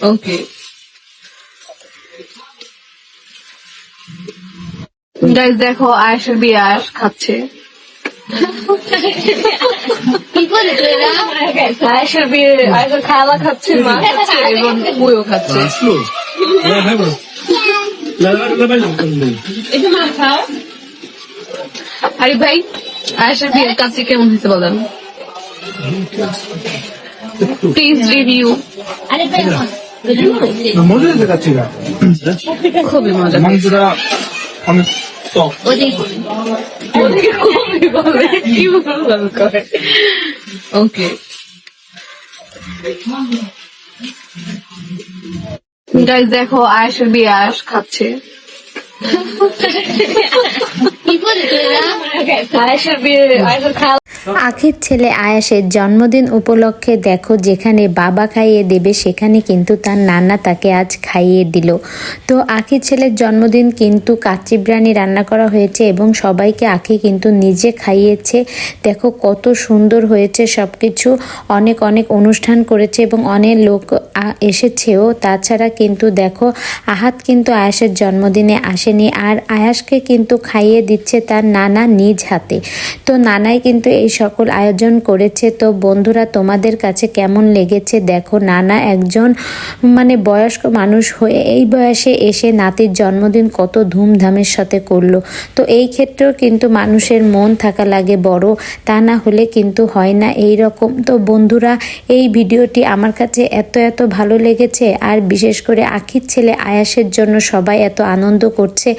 Okay guys, দেখো আয়েশের বিয়ে আয়েশ খাচ্ছে। আয়েশের বিয়ে আয়েশের খালা খাচ্ছে, মা খাচ্ছে এবং বইও খাচ্ছে। আরে ভাই, আয়েশের বিয়ের কাছে কেমন হয়েছে বলেন প্লিজ রিভিউ। মজা হয়েছে কাচ্ছিরা, খুবই মজা। মাংসটা অনেক ওকে গাইস, দেখো আয়েশের বিয়ে আয়েশ খাচ্ছে। আয়েশের বিয়ে আয়েশের খালা আখির ছেলে আয়াসের জন্মদিন উপলক্ষে দেখো যেখানে বাবা খাইয়ে দেবে সেখানে কিন্তু তার নানা তাকে আজ খাইয়ে দিল। তো আখির ছেলের জন্মদিন কিন্তু কাচ্চি বিরিয়ানি রান্না করা হয়েছে এবং সবাইকে আখি কিন্তু নিজে খাইয়েছে। দেখো কত সুন্দর হয়েছে সব কিছু, অনেক অনেক অনুষ্ঠান করেছে এবং অনেক লোক এসেছেও। তাছাড়া কিন্তু দেখো আহাত কিন্তু আয়াসের জন্মদিনে আসেনি, আর আয়াসকে কিন্তু খাইয়ে দিচ্ছে তার নানা নিজ হাতে। তো নানাই কিন্তু এই সকল আয়োজন করেছে। তো বন্ধুরা, তোমাদের কাছে কেমন লেগেছে? দেখো নানা একজন মানে বয়স্ক মানুষ হয়ে এই বয়সে এসে নাতির জন্মদিন কত ধুমধামের সাথে করলো। তো এই ক্ষেত্রেও কিন্তু মানুষের মন থাকা লাগে বড়, তা না হলে কিন্তু হয় না এই রকম। তো বন্ধুরা, এই ভিডিওটি আমার কাছে এত এত ভালো লেগেছে, আর বিশেষ করে আখির ছেলে আয়াসের জন্য সবাই এত আনন্দ করছে,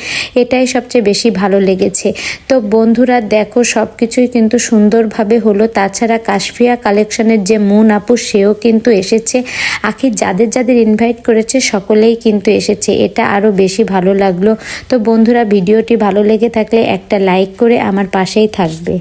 এটাই সবচেয়ে বেশি ভালো লেগেছে। তো বন্ধুরা দেখো সব কিছুই কিন্তু সুন্দরভাবে হলো। তাছাড়া কাশফিয়া কালেকশনের যে মুন আপু সেও কিন্তু এসেছে। আখির যাদের যাদের ইনভাইট করেছে সকলেই কিন্তু এসেছে, এটা আরও বেশি ভালো লাগলো। তো বন্ধুরা, ভিডিওটি ভালো লেগে থাকলে একটা লাইক করে আমার পাশেই থাকবে।